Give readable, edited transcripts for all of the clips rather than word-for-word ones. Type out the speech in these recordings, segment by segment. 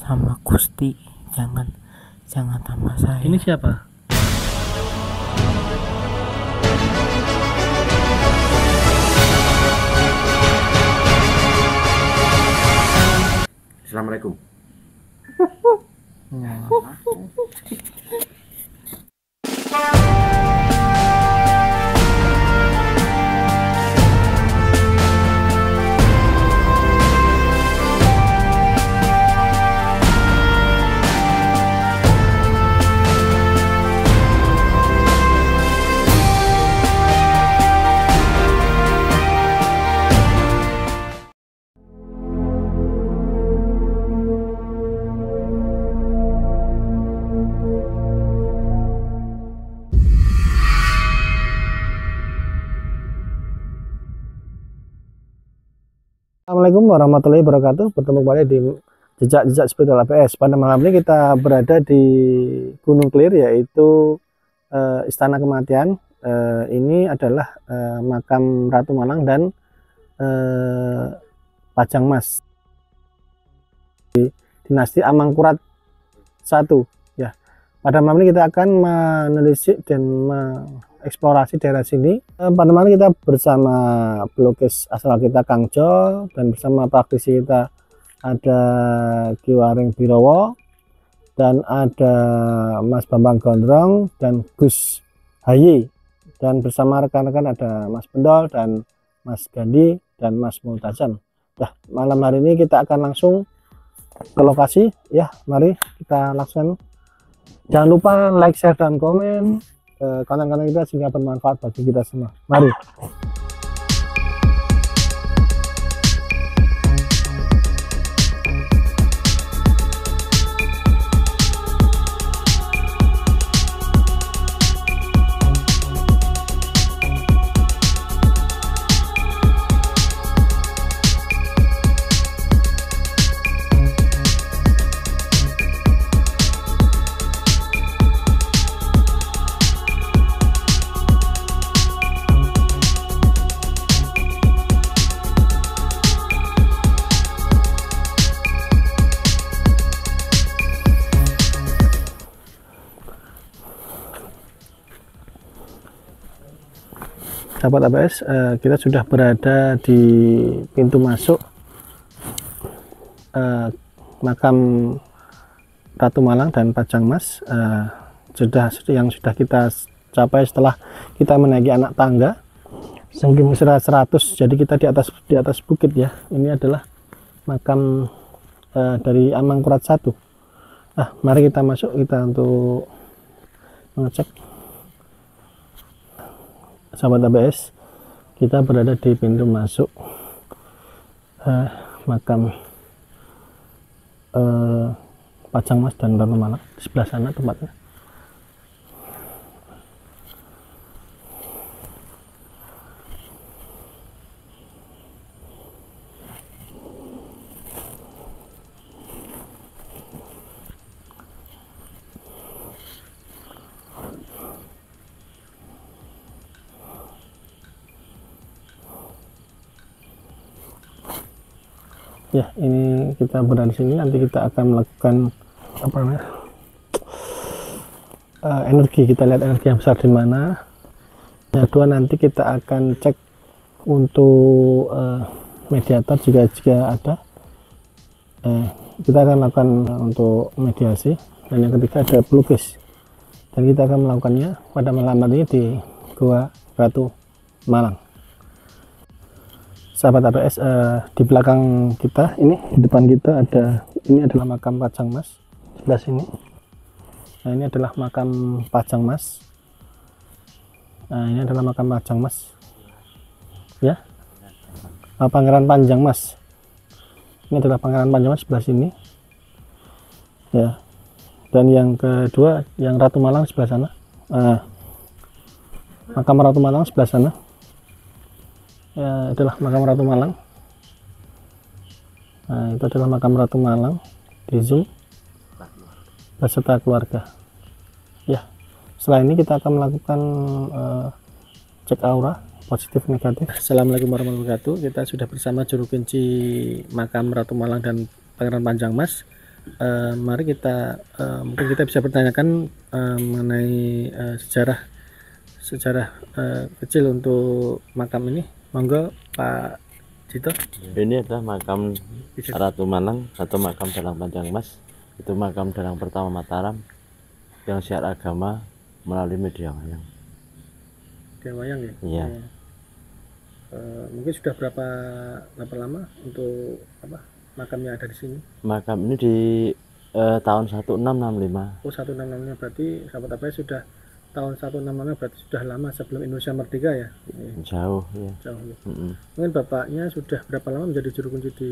sama Gusti, jangan sama saya. Ini siapa? Assalamualaikum. Assalamualaikum warahmatullahi wabarakatuh. Bertemu kembali di jejak-jejak spiritual APS. Pada malam ini kita berada di Gunung Clear, yaitu Istana Kematian. Ini adalah makam Ratu Malang dan Pajang Mas di dinasti Amangkurat I. Ya, pada malam ini kita akan menelisik dan eksplorasi daerah sini. Pada malam kita bersama pelukis asal kita Kang Jo, dan bersama praktisi kita ada Ki Waring Birowo, dan ada Mas Bambang Gondrong dan Gus Hayi, dan bersama rekan-rekan ada Mas Bendol dan Mas Gandhi dan Mas Multazam. Nah, malam hari ini kita akan langsung ke lokasi. Ya, mari kita langsung. Jangan lupa like, share, dan komen konten-konten kita sehingga bermanfaat bagi kita semua. Mari. Sahabat APS, kita sudah berada di pintu masuk makam Ratu Malang dan Pajang Mas. Yang sudah kita capai setelah kita menaiki anak tangga setinggi 100. Jadi kita di atas bukit ya. Ini adalah makam dari Amangkurat I. Mari kita masuk untuk mengecek. Sahabat ABS, kita berada di pintu masuk makam Pajang Mas dan Ratu Malang. Di sebelah sana tempatnya. Ya, ini kita berada di sini. Nanti kita akan melakukan apa namanya, energi. Kita lihat energi yang besar di mana. Yang kedua, nanti kita akan cek untuk mediator jika ada. Kita akan lakukan untuk mediasi. Dan yang ketiga ada pelukis. Dan kita akan melakukannya pada malam hari ini di Gua Ratu Malang. Sahabat APS, di belakang kita ini, di depan kita ini adalah makam Pajang Mas sebelah sini. Nah, ini adalah makam Pajang Mas. Nah, ini adalah makam Pajang Mas. Ya, Pangeran Panjang Mas. Ini adalah Pangeran Panjang Mas sebelah sini. Ya, dan yang kedua, yang Ratu Malang sebelah sana. Makam Ratu Malang sebelah sana. Ya, itulah makam Ratu Malang. Nah, itu adalah makam Ratu Malang di zoom beserta keluarga. Ya, setelah ini kita akan melakukan cek aura positif negatif. Assalamualaikum warahmatullahi wabarakatuh. Kita sudah bersama juru kunci makam Ratu Malang dan Pangeran Panjang Mas. mari kita mungkin kita bisa bertanyakan mengenai sejarah kecil untuk makam ini. Monggo Pak Cito. Ini adalah makam Ratu Manang, satu makam dalang Panjang Mas. Itu makam dalang pertama Mataram yang siar agama melalui media wayang. Media wayang ya? Iya. Mungkin sudah berapa lama untuk makamnya ada di sini? Makam ini di tahun 1665. Oh, 1665, berarti sahabat APS sudah tahun 1665, berarti sudah lama sebelum Indonesia merdeka ya? Jauh ya. Jauh ya. Mungkin bapaknya sudah berapa lama menjadi juru kunci di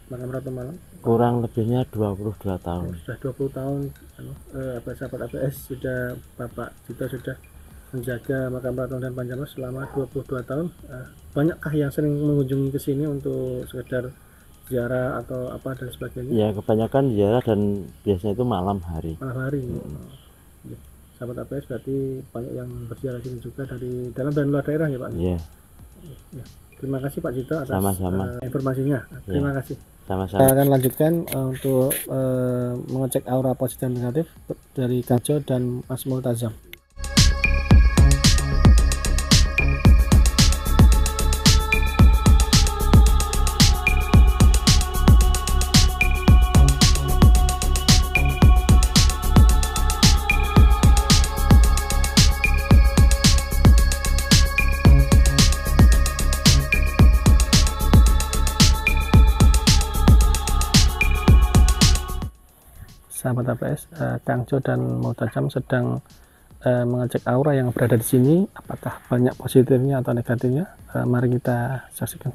makam Ratu Manang? Kurang lebihnya 22 tahun. Sudah 20 tahun sahabat APS sudah Bapak Cito sudah menjaga makam Ratu dan Panjang Mas selama 22 tahun. Banyakkah yang sering mengunjungi ke sini untuk sekedar ziarah atau apa dan sebagainya? Ya, kebanyakan ziarah dan biasanya itu malam hari. Malam hari. Sahabat APS berarti banyak yang berziarah sini juga dari dalam dan luar daerah ya Pak? Iya. Ya. Terima kasih Pak Cito atas informasinya. Terima kasih. Sama-sama. Kita akan lanjutkan untuk mengecek aura positif dan negatif dari Kang Jo dan Mas Multazam. Sahabat APS, Kang Jo dan Multazam sedang mengecek aura yang berada di sini, apakah banyak positifnya atau negatifnya. Mari kita saksikan.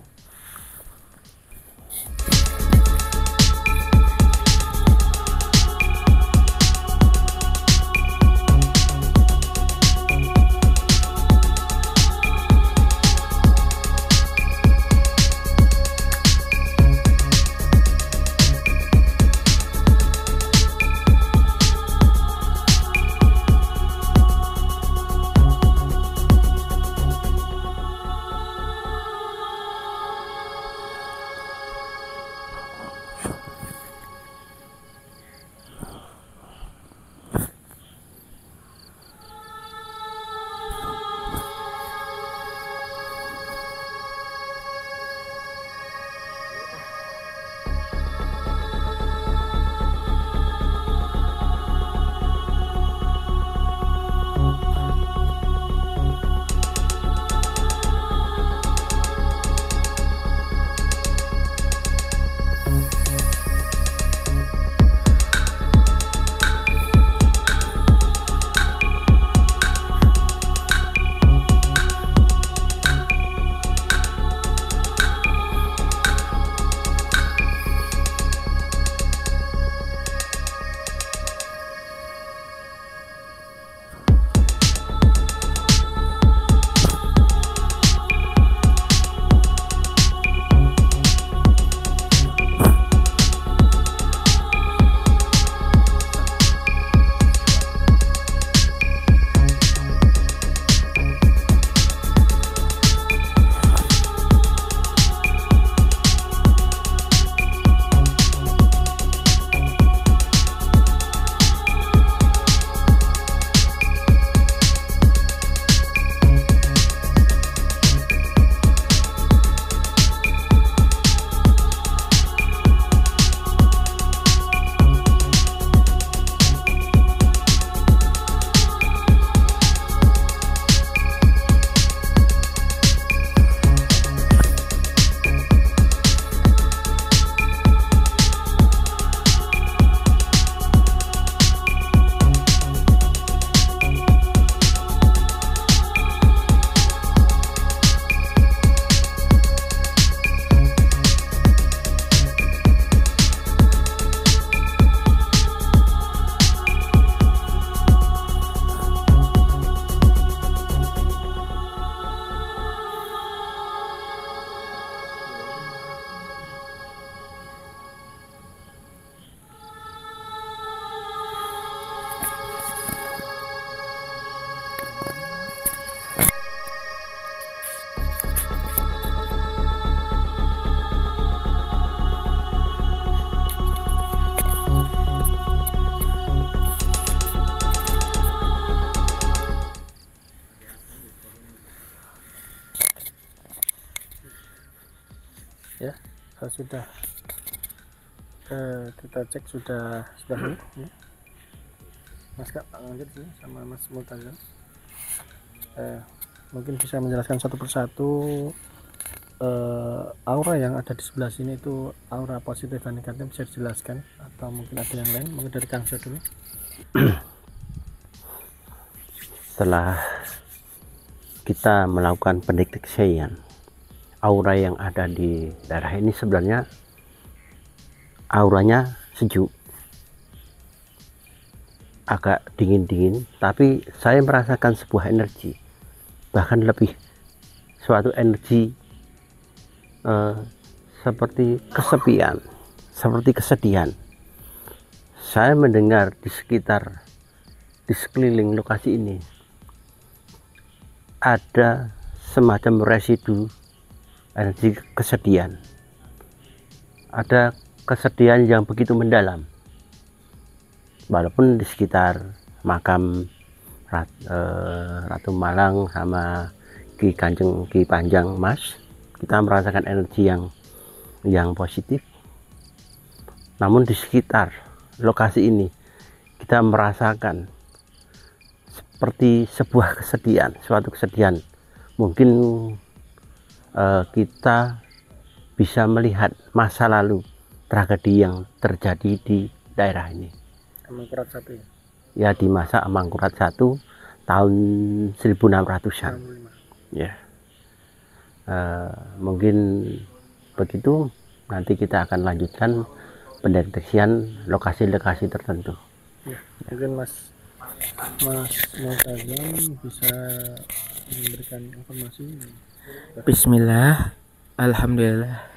sudah kita cek sudah ini ya. Mas Kak, Pak lanjut sini sama Mas Multazam. Mungkin bisa menjelaskan satu persatu aura yang ada di sebelah sini itu aura positif dan negatif, bisa dijelaskan atau mungkin ada yang lain, mungkin dari Kang Jo dulu. Setelah kita melakukan pendeteksian aura yang ada di daerah ini, sebenarnya auranya sejuk, agak dingin-dingin, tapi saya merasakan sebuah energi, bahkan lebih suatu energi seperti kesepian, seperti kesedihan. Saya mendengar di sekeliling lokasi ini ada semacam residu energi kesedihan, ada kesedihan yang begitu mendalam. Walaupun di sekitar makam Ratu Malang sama Ki Panjang Mas, kita merasakan energi yang positif. Namun di sekitar lokasi ini kita merasakan seperti sebuah kesedihan, suatu kesedihan. Mungkin kita bisa melihat masa lalu tragedi yang terjadi di daerah ini. Amangkurat 1 ya, di masa Amangkurat 1 tahun 1600-an ya. Mungkin begitu, nanti kita akan lanjutkan pendeteksian lokasi-lokasi tertentu ya. Mungkin Mas Multazam bisa memberikan informasi. Bismillah, alhamdulillah.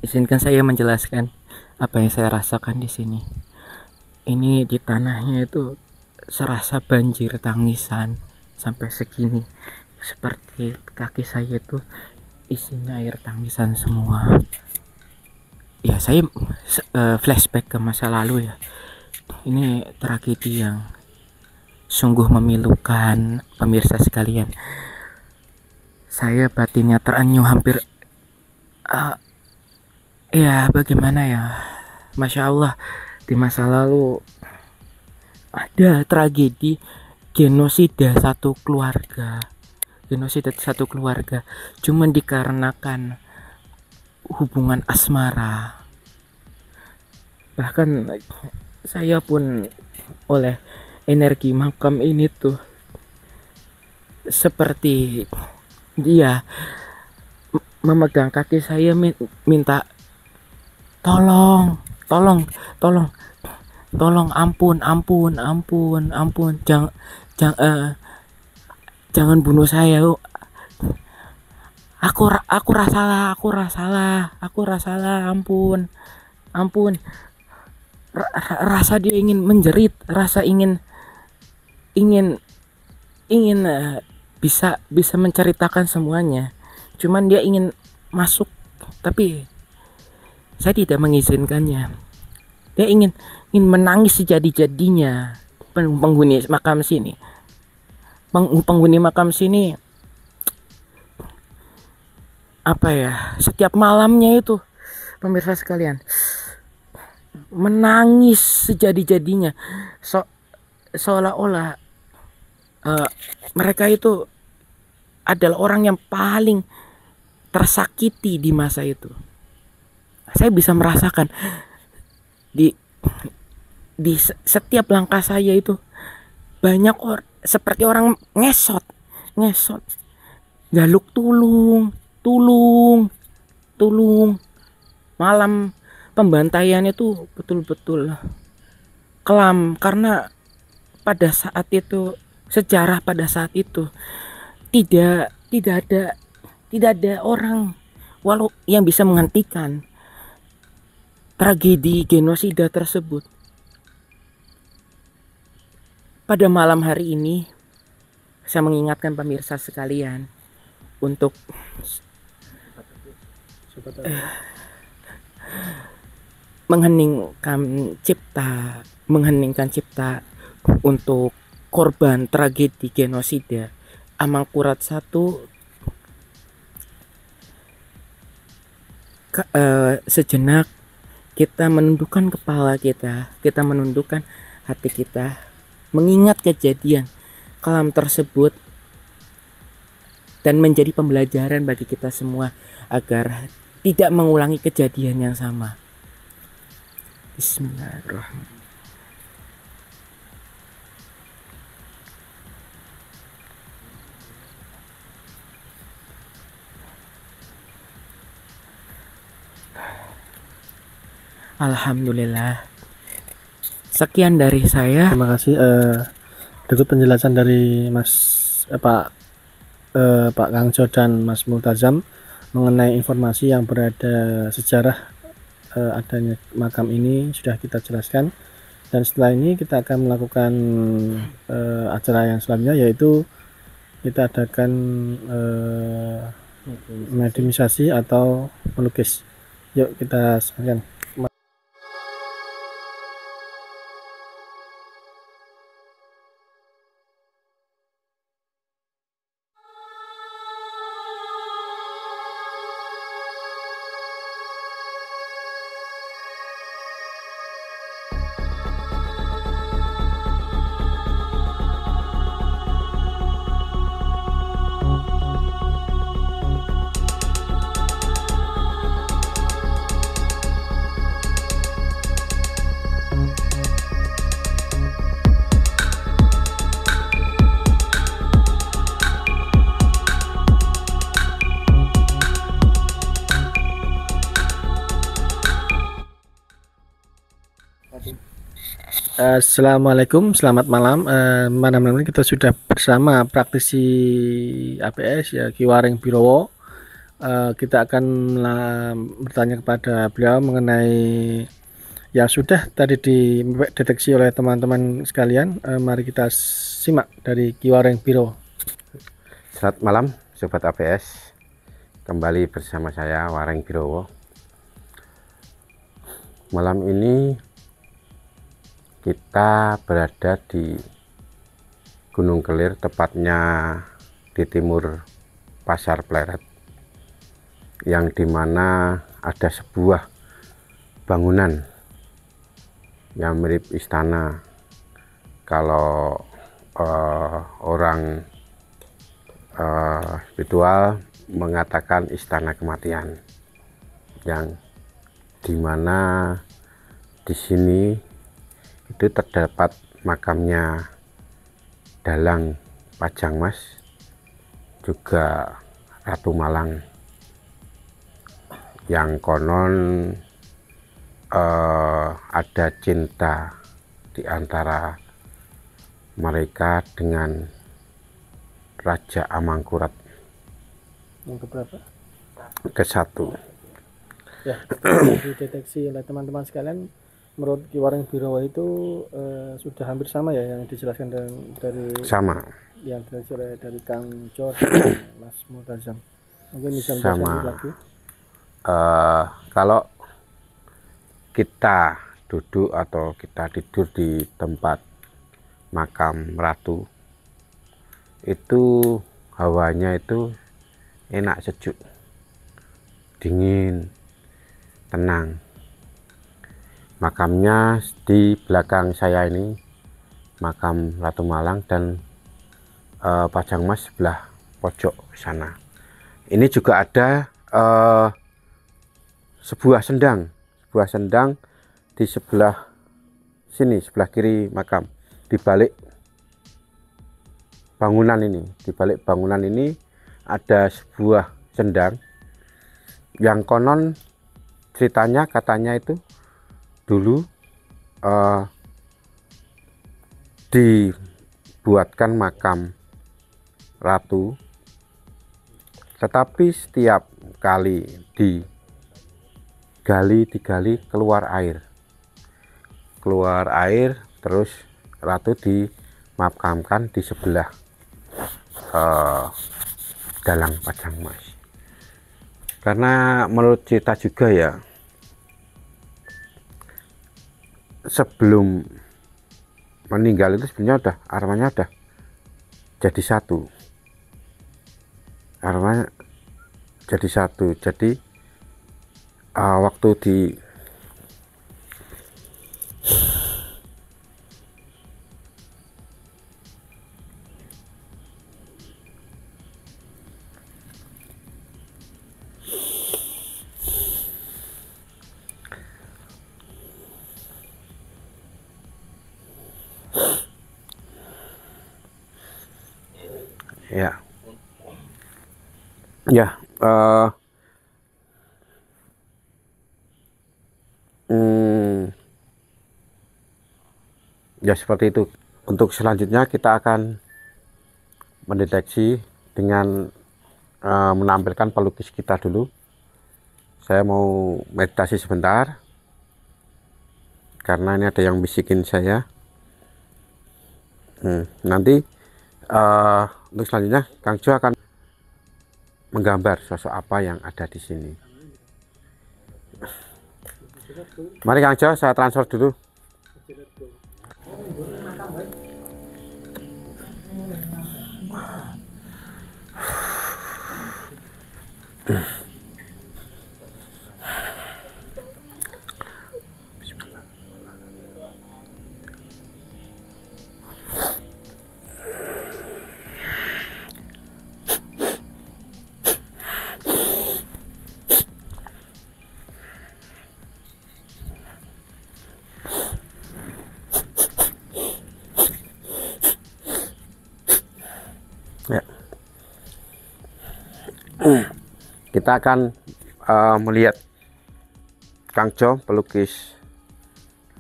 Izinkan saya menjelaskan apa yang saya rasakan di sini. Ini di tanahnya itu serasa banjir tangisan sampai segini, seperti kaki saya itu isinya air tangisan semua. Ya, saya flashback ke masa lalu ya. Ini tragedi yang sungguh memilukan, pemirsa sekalian. Saya batinnya terenyuh hampir ya bagaimana ya, Masya Allah, di masa lalu ada tragedi genosida satu keluarga, cuman dikarenakan hubungan asmara. Bahkan saya pun oleh energi makam ini tuh seperti dia memegang kaki saya, minta tolong, ampun, jangan bunuh saya. Aku rasalah, ampun. Rasa dia ingin menjerit, rasa ingin bisa menceritakan semuanya. Cuman dia ingin masuk, tapi saya tidak mengizinkannya. Dia ingin menangis sejadi-jadinya. Penghuni makam sini apa ya, setiap malamnya itu, pemirsa sekalian, menangis sejadi-jadinya, seolah-olah mereka itu adalah orang yang paling tersakiti di masa itu. Saya bisa merasakan di setiap langkah saya itu banyak seperti orang ngesot, jaluk tulung. Malam pembantaian itu betul-betul kelam, karena pada saat itu, sejarah pada saat itu tidak ada orang walau yang bisa menghentikan tragedi genosida tersebut. Pada malam hari ini saya mengingatkan pemirsa sekalian untuk mengheningkan cipta untuk korban tragedi genosida Amangkurat 1 sejenak kita menundukkan kepala kita menundukkan hati kita, mengingat kejadian kelam tersebut dan menjadi pembelajaran bagi kita semua agar tidak mengulangi kejadian yang sama. Bismillahirrahmanirrahim. Alhamdulillah. Sekian dari saya. Terima kasih. Berikut penjelasan dari Pak Kangjo dan Mas Multazam mengenai informasi yang berada sejarah adanya makam ini sudah kita jelaskan, dan setelah ini kita akan melakukan acara yang selanjutnya, yaitu kita adakan mediumisasi atau melukis. Yuk kita saksikan. Assalamualaikum, selamat malam. Malam ini kita sudah bersama praktisi APS ya, Ki Waring Birowo. Kita akan bertanya kepada beliau mengenai yang sudah tadi dideteksi oleh teman-teman sekalian. Mari kita simak dari Ki Waring Birowo. Selamat malam Sobat APS, kembali bersama saya Waring Birowo. Malam ini kita berada di Gunung Kelir, tepatnya di timur Pasar Pleret, yang dimana ada sebuah bangunan yang mirip istana. Kalau orang spiritual mengatakan istana kematian, yang dimana di sini itu terdapat makamnya Dalang Pajangmas, juga Ratu Malang, yang konon ada cinta di antara mereka dengan Raja Amangkurat Yang keberapa? ke-1. Ya, dideteksi oleh teman-teman sekalian, menurut Ki Waring Birowo itu sudah hampir sama ya yang dijelaskan dari Sama. yang dijelaskan dari Kang Jo dan Mas Multazam. Mungkin bisa Sama. lagi. Kalau kita duduk atau kita tidur di tempat makam ratu, itu hawanya itu enak, sejuk, dingin, tenang. Makamnya di belakang saya ini makam Ratu Malang, dan Pajangmas sebelah pojok sana. Ini juga ada sebuah sendang di sebelah sini, sebelah kiri makam. Di balik bangunan ini ada sebuah sendang yang konon katanya itu dulu dibuatkan makam ratu, tetapi setiap kali digali keluar air, terus ratu dimakamkan di sebelah Dalang Pajangmas. Karena menurut cerita juga ya, sebelum meninggal itu sebenarnya arwahnya udah jadi satu. Jadi waktu di ya ya ya seperti itu. Untuk selanjutnya kita akan mendeteksi dengan menampilkan pelukis kita dulu. Saya mau meditasi sebentar karena ini ada yang bisikin saya. Nanti untuk selanjutnya Kang Jo akan menggambar sosok apa yang ada di sini. Mari Kang Jo, saya transfer dulu. Ya. Kita akan melihat Kang Jo, pelukis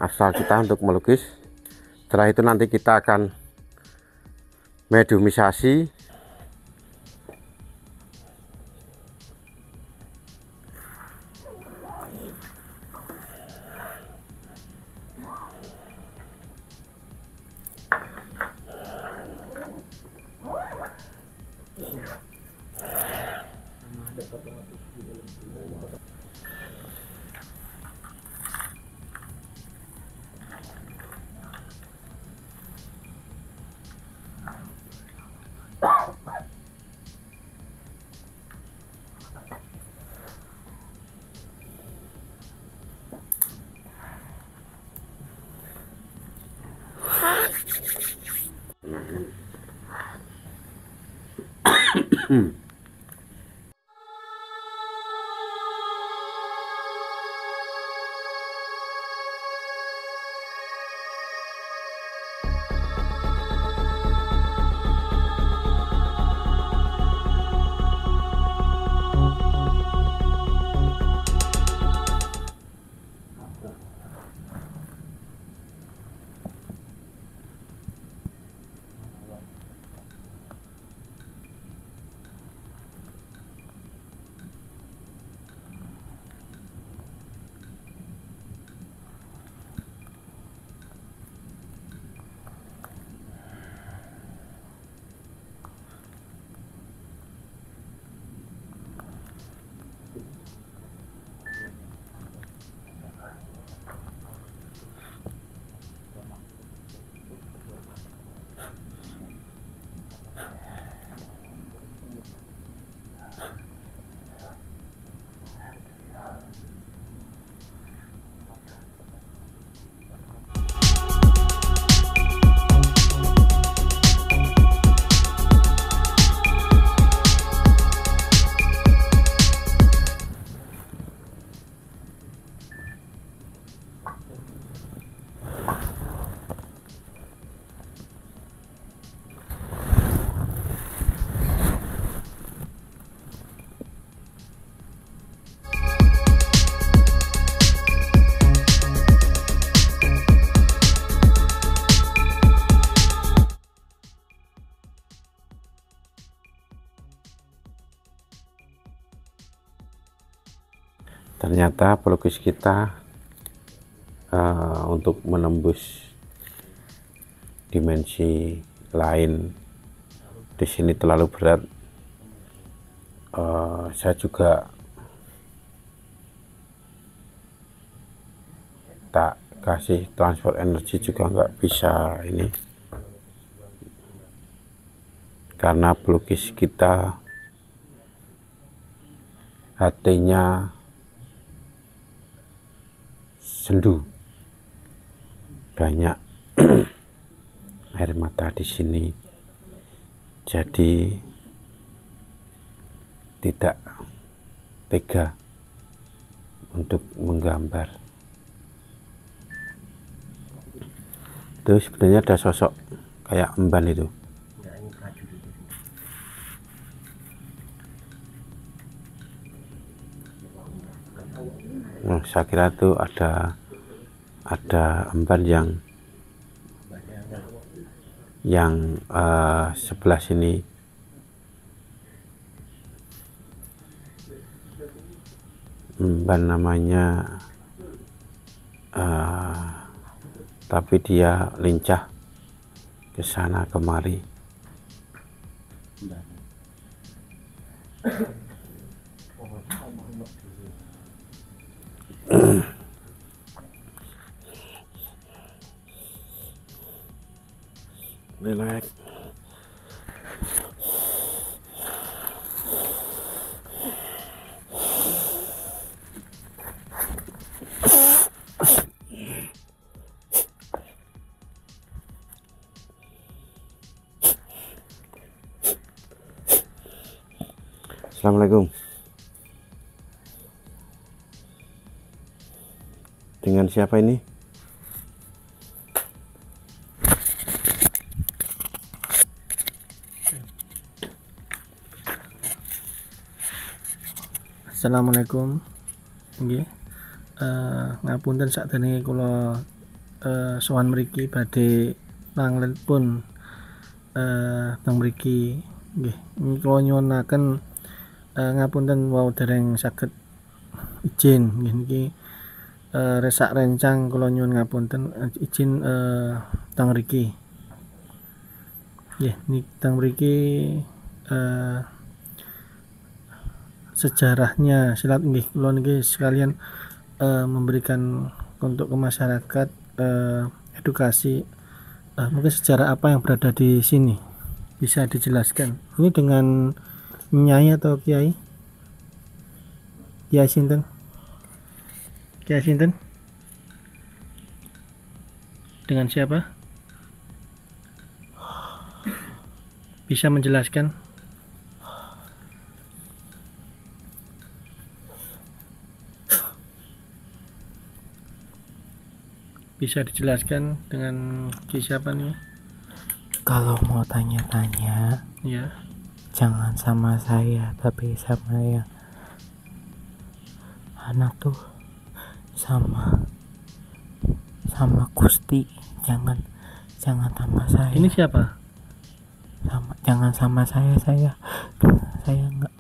asal kita, untuk melukis. Setelah itu nanti kita akan mediumisasi. Ternyata pelukis kita untuk menembus dimensi lain di sini terlalu berat. Saya juga tak kasih transfer energi juga nggak bisa ini, karena pelukis kita hatinya sendu, banyak air mata di sini, jadi tidak tega untuk menggambar. Itu sebenarnya ada sosok kayak emban itu. Nah, saya kira itu ada emban yang sebelah sini emban namanya, tapi dia lincah ke sana kemari. Relax. Assalamualaikum. Dengan siapa ini? Assalamualaikum. Nggih. Ngapunten sakdene kula sowan mriki badhe nanglet pun teng mriki nggih. Kula nyuwunaken ngapunten wau dereng saged izin nggih niki resak rencang kula nyuwun ngapunten izin teng mriki. Nggih, niki teng mriki sejarahnya silat nggih kula niki sekalian memberikan untuk ke masyarakat edukasi mungkin sejarah apa yang berada di sini bisa dijelaskan. Ini dengan nyai atau kiai? Kiai sinten? Kiai sinten? Dengan siapa? Bisa menjelaskan? Bisa dijelaskan dengan siapa nih? Kalau mau tanya-tanya, Ya. jangan sama saya, tapi sama yang anak tuh, sama Gusti. Jangan sama saya. Ini siapa? Jangan sama saya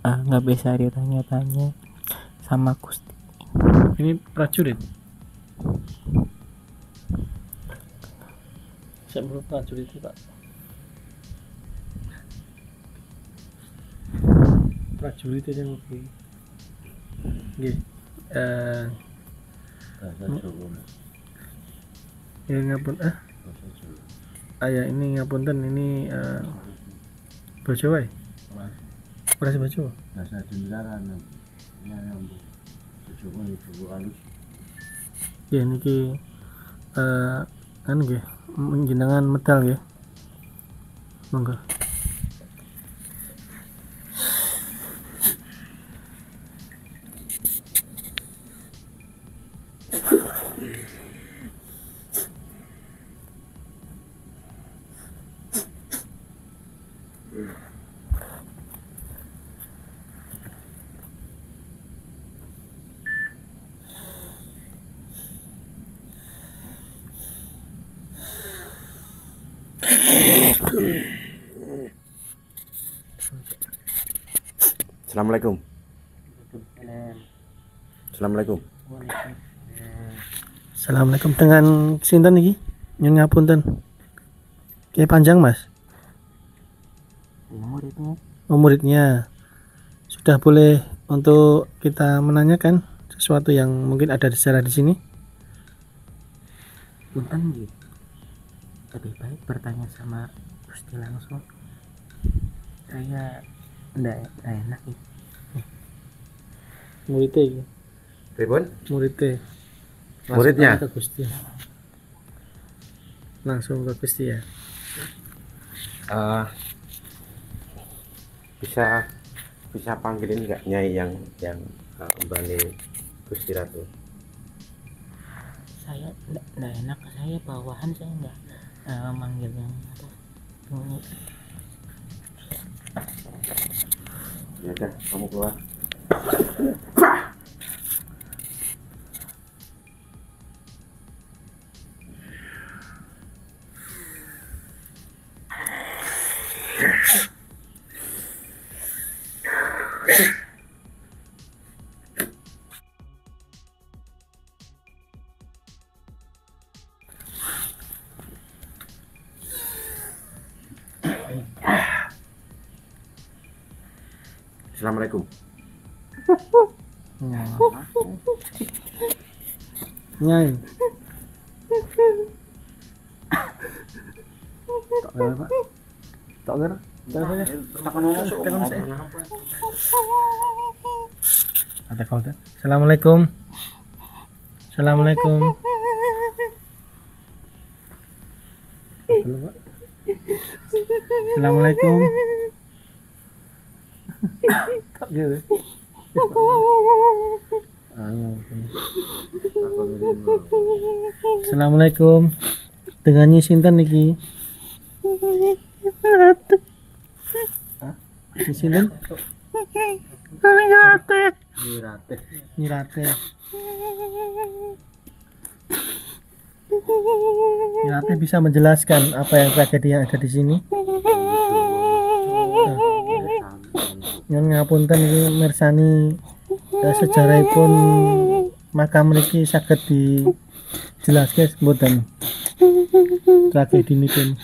nggak bisa ditanya-tanya, sama Gusti. Ini prajurit. Saya belum prajurit itu, Pak. Prajurit itu yang lebih. Nggih. Ya ngapun ya ini ngapunten ini Bojo wae. Ora Bojo. Bahasa Jembaran yang Bojo ibu alus. Ya niki kan nggih jenengan medal nggih. Monggo. Assalamualaikum. Assalamualaikum. Assalamualaikum, dengan sinten iki? Nyun ngapunten. Kiai Panjang, Mas. Muridnya. Sudah boleh untuk kita menanyakan sesuatu yang mungkin ada di sejarah di sini? Punten nggih. Lebih baik bertanya sama Gusti langsung. Saya enggak enak nih. Muridnya iki. Pripun? Muridnya. Muridnya? Langsung ke Gusti. Langsung ke Gusti ya. Bisa panggilin nggak Nyai yang Mbani Gusti Ratu? Saya nggak enak, saya bawahan, saya nggak manggil yang atas. Ya udah, kamu keluar. Assalamualaikum. Nyai. Tak kira, Pak. Tak kira. Assalamualaikum. Assalamualaikum. Assalamualaikum. Tak kira. Assalamualaikum. Dengan nyi sinten niki? Nyi sinten? Nyi Rate. Nyi Rate bisa menjelaskan apa yang tragedi yang ada di sini? Nyon ngapunten iki mirsani sejarahipun makam mriki saged dijelaske mboten tragedinipun.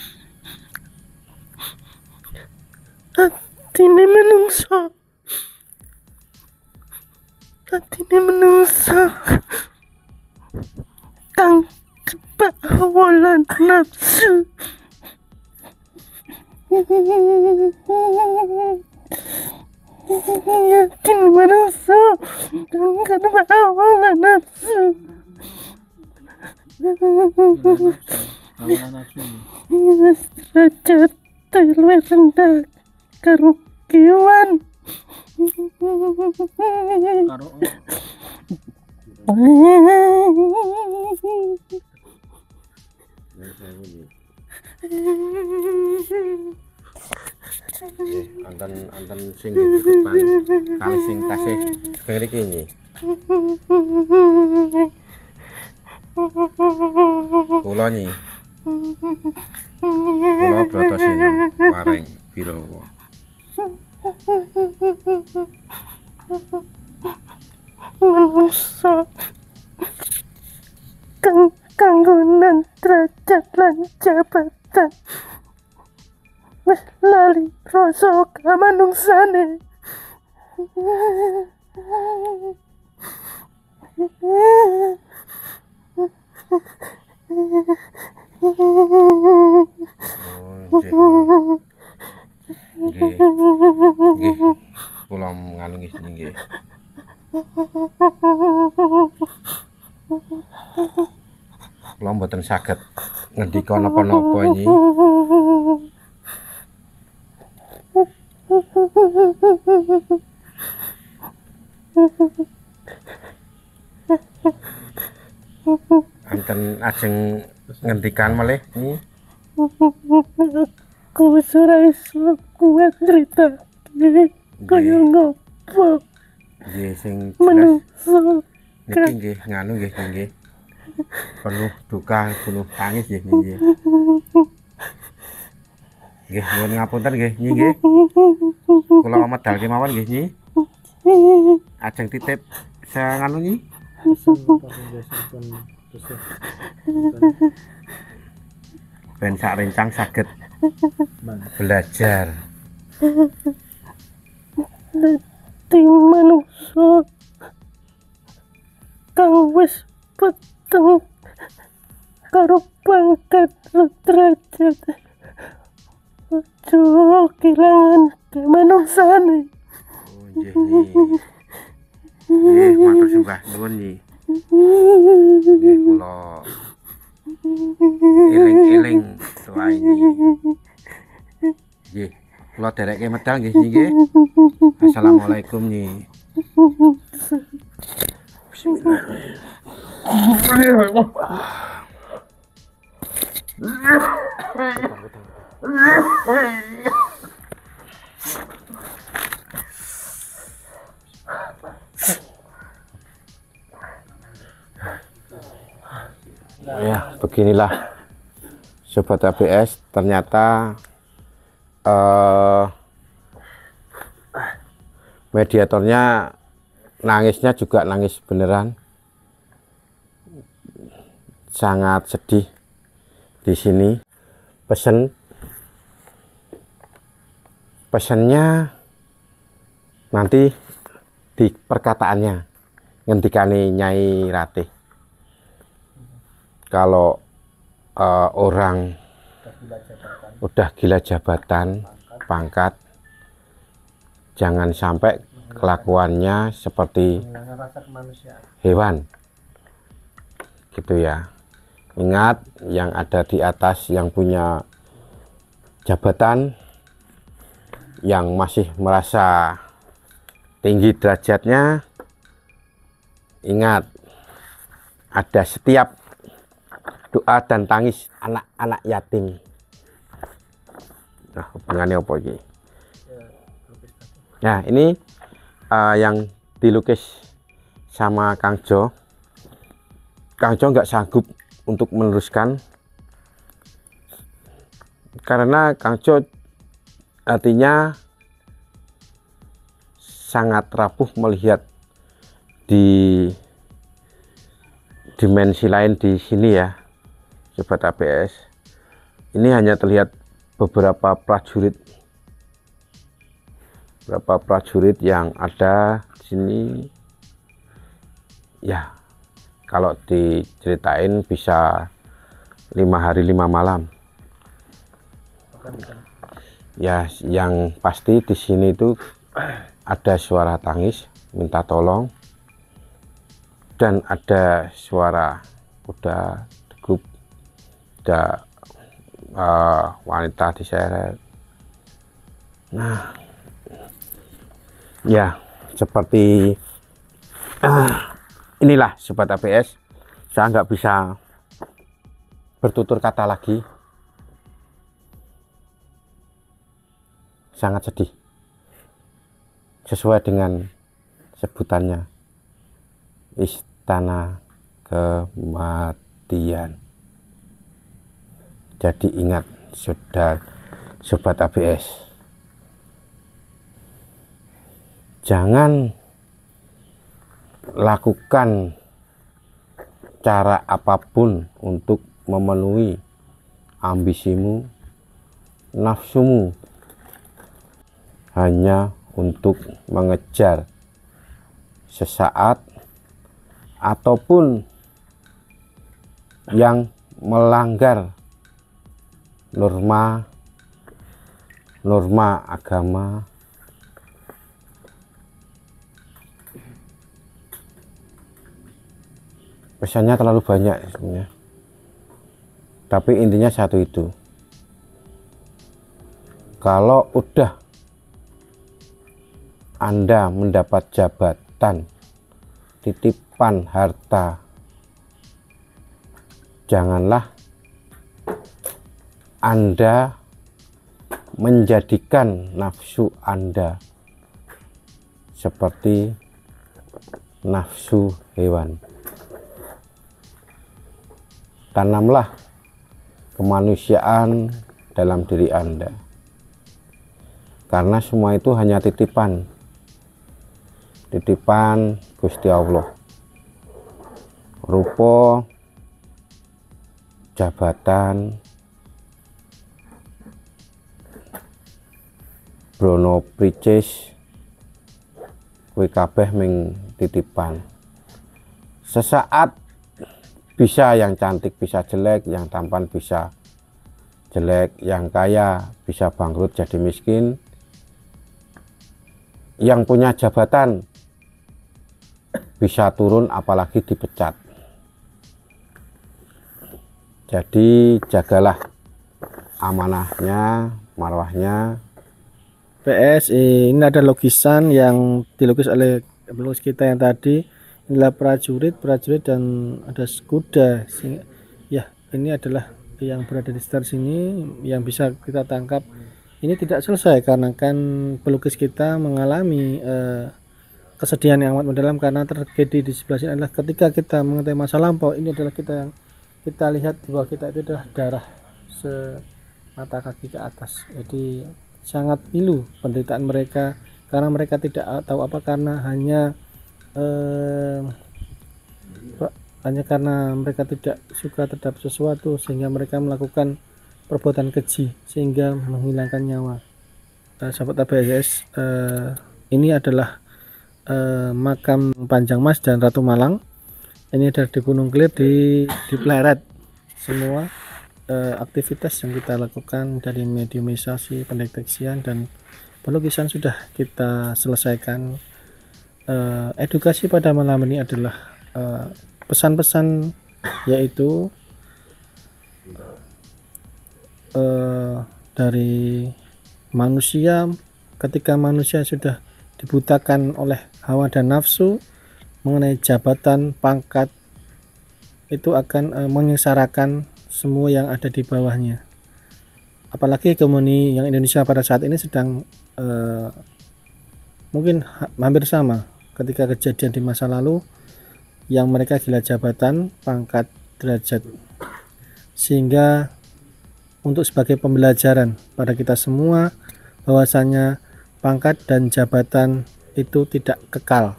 Atine menungso kang cepet awalan nafsu. Yakin menungso kang cepet awalan nafsu. Derajat luwih rendah karo kewan. Anten sing di depan kang sing tasih mriki nyi. Kula nyi. Kula Bratasena Wareng Birawa. Menungso kanggonan derajat lan jabatan wis lali rasa kamanungsane. Nggih. Kula nganu nggih. Kula mboten saged ngendika napa-napa iki. Anten ajeng ngendikan malih nyi. Aku wis ora iso kuat cerita kaya ngopo. Nggih sing jelas Menungso niki nggih nganu nggih. Penuh duka, penuh tangis nggih nggih. Nggih, nyuwun ngapunten nggih nyi nggih. Kula medal kemawon nggih nyi. Ajeng titip nganu nyi. Ben sak rencang saged belajar. Ting manungso kang wis peteng karo pangkat derajat ojo kelangan manungsane. Oh nggih nyi. Nggih matur sembah nuwun nyi. Nggih ini. Nggih, kula dereke medal nggih nggih. Assalamualaikum nggih. Ya, beginilah Sobat ABS, ternyata mediatornya nangisnya juga nangis beneran, sangat sedih di sini. Pesennya nanti di perkataannya ngendikane Nyai Ratih, kalau orang udah gila jabatan, pangkat, jangan sampai kelakuannya seperti hewan gitu ya. Ingat, yang ada di atas, yang punya jabatan, yang masih merasa tinggi derajatnya, ingat, ada setiap doa dan tangis anak-anak yatim. Nah, hubungannya apa ini? Nah, ini yang dilukis sama Kang Jo. Kang Jo nggak sanggup untuk meneruskan karena Kang Jo artinya sangat rapuh melihat di dimensi lain di sini ya, Sobat ABS. Ini hanya terlihat beberapa prajurit yang ada di sini ya. Kalau diceritain bisa 5 hari 5 malam. Ya, yang pasti di sini itu ada suara tangis minta tolong dan ada suara kuda degup, ada wanita diseret. Nah, ya seperti inilah Sobat ABS, saya nggak bisa bertutur kata lagi, sangat sedih sesuai dengan sebutannya, istana kematian. Jadi ingat Sobat ABS, jangan lakukan cara apapun untuk memenuhi ambisimu, nafsumu, hanya untuk mengejar sesaat ataupun yang melanggar norma agama. Pesannya terlalu banyak sebenarnya, tapi intinya satu itu, kalau udah Anda mendapat jabatan, titipan harta, janganlah Anda menjadikan nafsu Anda seperti nafsu hewan. Tanamlah kemanusiaan dalam diri Anda, karena semua itu hanya titipan Gusti Allah. Rupa, jabatan, brono pricis, kuwi kabeh ming titipan. Sesaat bisa yang cantik bisa jelek, yang tampan bisa jelek, yang kaya bisa bangkrut jadi miskin, yang punya jabatan bisa turun apalagi dipecat. Jadi jagalah amanahnya, marwahnya. PS ini ada lukisan yang dilukis oleh pelukis kita yang tadi. Inilah prajurit dan ada kuda. Ya, ini adalah yang berada di sekitar sini yang bisa kita tangkap. Ini tidak selesai karena kan pelukis kita mengalami kesedihan yang amat mendalam karena terjadi di sebelah sini adalah ketika kita mengetahui masa lampau. Ini adalah kita yang kita lihat di bawah kita itu adalah darah semata kaki ke atas. Jadi sangat pilu penderitaan mereka karena mereka tidak tahu apa, karena hanya karena mereka tidak suka terhadap sesuatu sehingga mereka melakukan perbuatan keji sehingga menghilangkan nyawa. Sahabat ABS, ini adalah makam Panjang Mas dan Ratu Malang. Ini ada di Gunung Kelir di Pleret. Semua aktivitas yang kita lakukan dari mediumisasi, pendeteksian dan pelukisan sudah kita selesaikan. Edukasi pada malam ini adalah pesan-pesan, yaitu dari manusia. Ketika manusia sudah dibutakan oleh hawa dan nafsu mengenai jabatan, pangkat, itu akan menyengsarakan semua yang ada di bawahnya. Apalagi hegemoni yang Indonesia pada saat ini sedang mungkin hampir sama ketika kejadian di masa lalu yang mereka gila jabatan, pangkat, derajat. Sehingga untuk sebagai pembelajaran pada kita semua bahwasanya pangkat dan jabatan itu tidak kekal.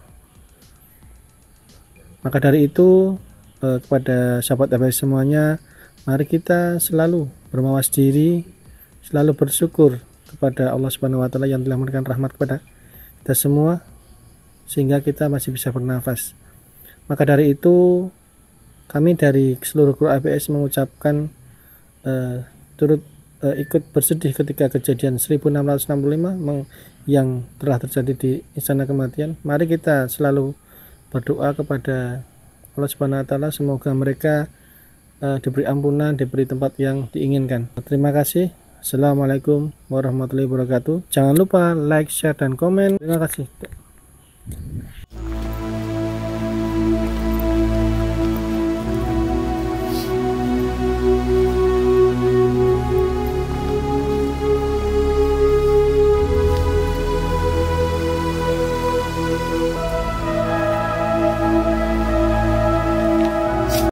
Maka dari itu kepada sahabat ABS semuanya, mari kita selalu bermawas diri, selalu bersyukur kepada Allah Subhanahu wa taala yang telah memberikan rahmat kepada kita semua sehingga kita masih bisa bernafas. Maka dari itu kami dari seluruh kru ABS mengucapkan turut ikut bersedih ketika kejadian 1665 yang telah terjadi di Istana Kematian. Mari kita selalu berdoa kepada Allah Subhanahu wa taala semoga mereka diberi ampunan, diberi tempat yang diinginkan. Terima kasih. Assalamualaikum warahmatullahi wabarakatuh. Jangan lupa like, share dan komen. Terima kasih.